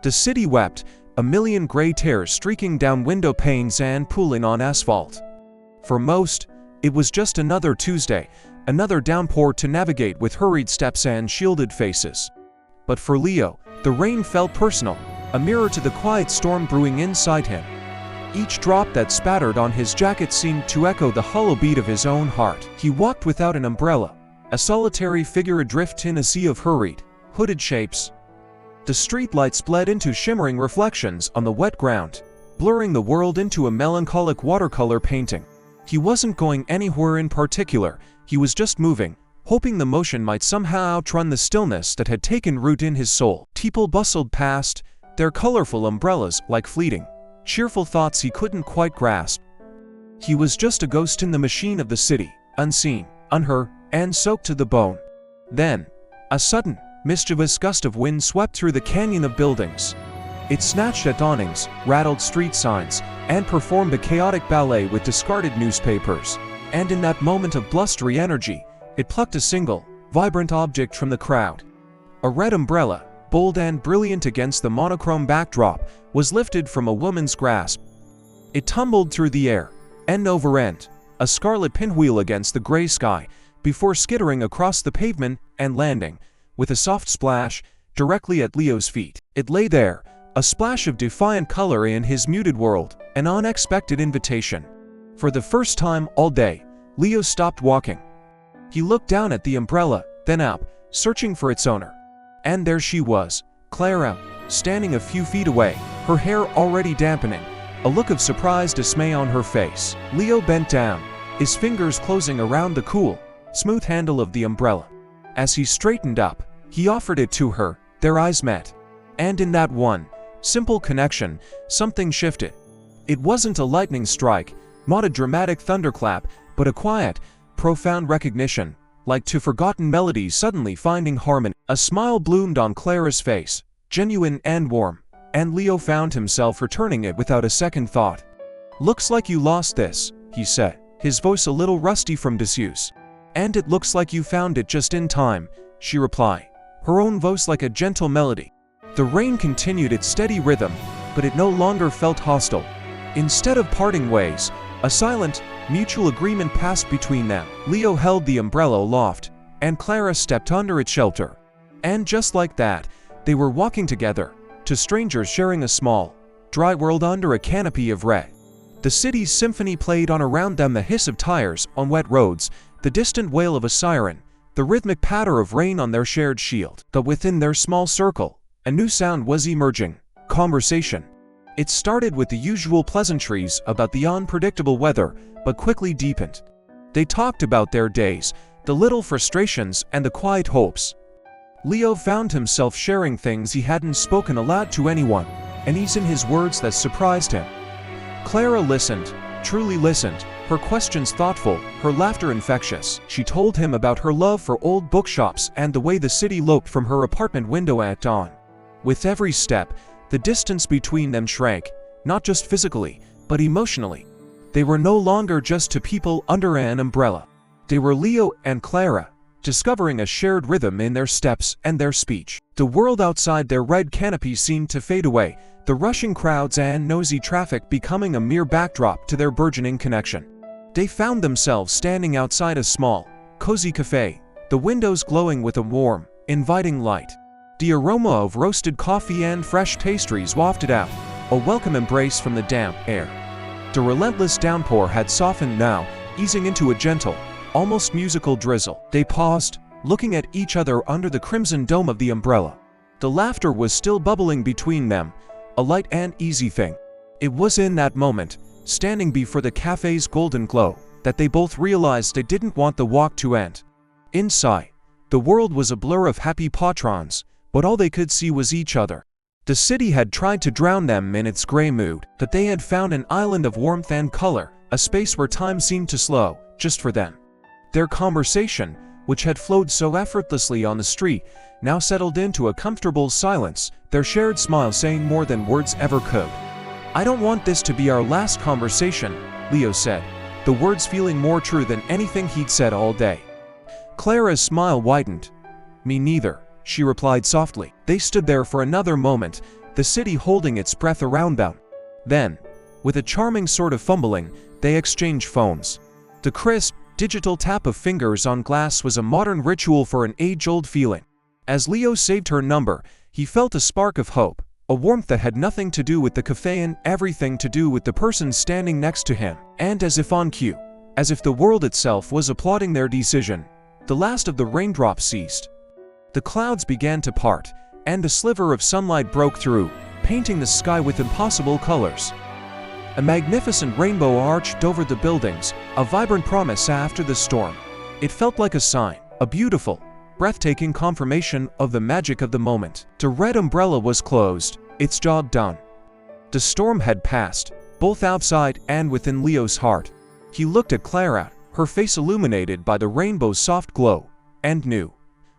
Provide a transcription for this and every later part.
The city wept, a million gray tears streaking down window panes and pooling on asphalt. For most, it was just another Tuesday, another downpour to navigate with hurried steps and shielded faces. But for Leo, the rain felt personal, a mirror to the quiet storm brewing inside him. Each drop that spattered on his jacket seemed to echo the hollow beat of his own heart. He walked without an umbrella, a solitary figure adrift in a sea of hurried, hooded shapes. The streetlights bled into shimmering reflections on the wet ground, blurring the world into a melancholic watercolor painting. He wasn't going anywhere in particular, he was just moving, hoping the motion might somehow outrun the stillness that had taken root in his soul. People bustled past, their colorful umbrellas like fleeting, cheerful thoughts he couldn't quite grasp. He was just a ghost in the machine of the city, unseen, unheard, and soaked to the bone. Then, a sudden, mischievous gust of wind swept through the canyon of buildings. It snatched at awnings, rattled street signs, and performed a chaotic ballet with discarded newspapers. And in that moment of blustery energy, it plucked a single, vibrant object from the crowd. A red umbrella, bold and brilliant against the monochrome backdrop, was lifted from a woman's grasp. It tumbled through the air, end over end, a scarlet pinwheel against the gray sky, before skittering across the pavement and landing, with a soft splash, directly at Leo's feet. It lay there, a splash of defiant color in his muted world, an unexpected invitation. For the first time all day, Leo stopped walking. He looked down at the umbrella, then up, searching for its owner. And there she was, Clara, standing a few feet away, her hair already dampening, a look of surprised dismay on her face. Leo bent down, his fingers closing around the cool, smooth handle of the umbrella. As he straightened up, he offered it to her, their eyes met. And in that one simple connection, something shifted. It wasn't a lightning strike, not a dramatic thunderclap, but a quiet, profound recognition, like two forgotten melodies suddenly finding harmony. A smile bloomed on Clara's face, genuine and warm, and Leo found himself returning it without a second thought. "Looks like you lost this," he said, his voice a little rusty from disuse. "And it looks like you found it just in time," she replied, her own voice like a gentle melody. The rain continued its steady rhythm, but it no longer felt hostile. Instead of parting ways, a silent, mutual agreement passed between them. Leo held the umbrella aloft, and Clara stepped under its shelter. And just like that, they were walking together, two strangers sharing a small, dry world under a canopy of red. The city's symphony played on around them, the hiss of tires on wet roads, the distant wail of a siren, the rhythmic patter of rain on their shared shield. But within their small circle, a new sound was emerging: conversation. It started with the usual pleasantries about the unpredictable weather, but quickly deepened. They talked about their days, the little frustrations and the quiet hopes. Leo found himself sharing things he hadn't spoken aloud to anyone, an ease in his words that surprised him. Clara listened, truly listened, her questions thoughtful, her laughter infectious. She told him about her love for old bookshops and the way the city looked from her apartment window at dawn. With every step, the distance between them shrank, not just physically, but emotionally. They were no longer just two people under an umbrella. They were Leo and Clara, discovering a shared rhythm in their steps and their speech. The world outside their red canopy seemed to fade away, the rushing crowds and noisy traffic becoming a mere backdrop to their burgeoning connection. They found themselves standing outside a small, cozy cafe, the windows glowing with a warm, inviting light. The aroma of roasted coffee and fresh pastries wafted out, a welcome embrace from the damp air. The relentless downpour had softened now, easing into a gentle, almost musical drizzle. They paused, looking at each other under the crimson dome of the umbrella. The laughter was still bubbling between them, a light and easy thing. It was in that moment, standing before the cafe's golden glow, that they both realized they didn't want the walk to end. Inside, the world was a blur of happy patrons, but all they could see was each other. The city had tried to drown them in its gray mood, but they had found an island of warmth and color, a space where time seemed to slow, just for them. Their conversation, which had flowed so effortlessly on the street, now settled into a comfortable silence, their shared smile saying more than words ever could. "I don't want this to be our last conversation," Leo said, the words feeling more true than anything he'd said all day. Clara's smile widened. "Me neither," she replied softly. They stood there for another moment, the city holding its breath around them. Then, with a charming sort of fumbling, they exchanged phones. The crisp, digital tap of fingers on glass was a modern ritual for an age-old feeling. As Leo saved her number, he felt a spark of hope, a warmth that had nothing to do with the cafe and everything to do with the person standing next to him. And as if on cue, as if the world itself was applauding their decision, the last of the raindrops ceased. The clouds began to part, and a sliver of sunlight broke through, painting the sky with impossible colors. A magnificent rainbow arched over the buildings, a vibrant promise after the storm. It felt like a sign, a beautiful, breathtaking confirmation of the magic of the moment. The red umbrella was closed, its job done. The storm had passed, both outside and within Leo's heart. He looked at Clara, her face illuminated by the rainbow's soft glow, and knew,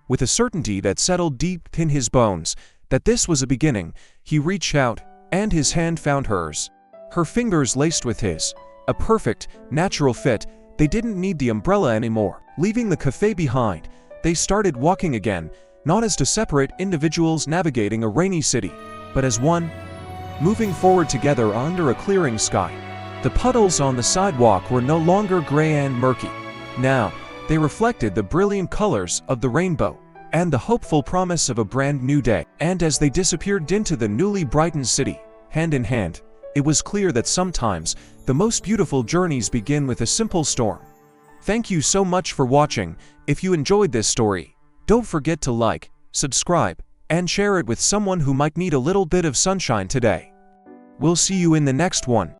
with a certainty that settled deep in his bones, that this was a beginning. He reached out, and his hand found hers. Her fingers laced with his, a perfect, natural fit. They didn't need the umbrella anymore. Leaving the cafe behind, they started walking again, not as two separate individuals navigating a rainy city, but as one, moving forward together under a clearing sky. The puddles on the sidewalk were no longer gray and murky. Now, they reflected the brilliant colors of the rainbow and the hopeful promise of a brand new day. And as they disappeared into the newly brightened city, hand in hand, it was clear that sometimes the most beautiful journeys begin with a simple storm. Thank you so much for watching. If you enjoyed this story, don't forget to like, subscribe, and share it with someone who might need a little bit of sunshine today. We'll see you in the next one.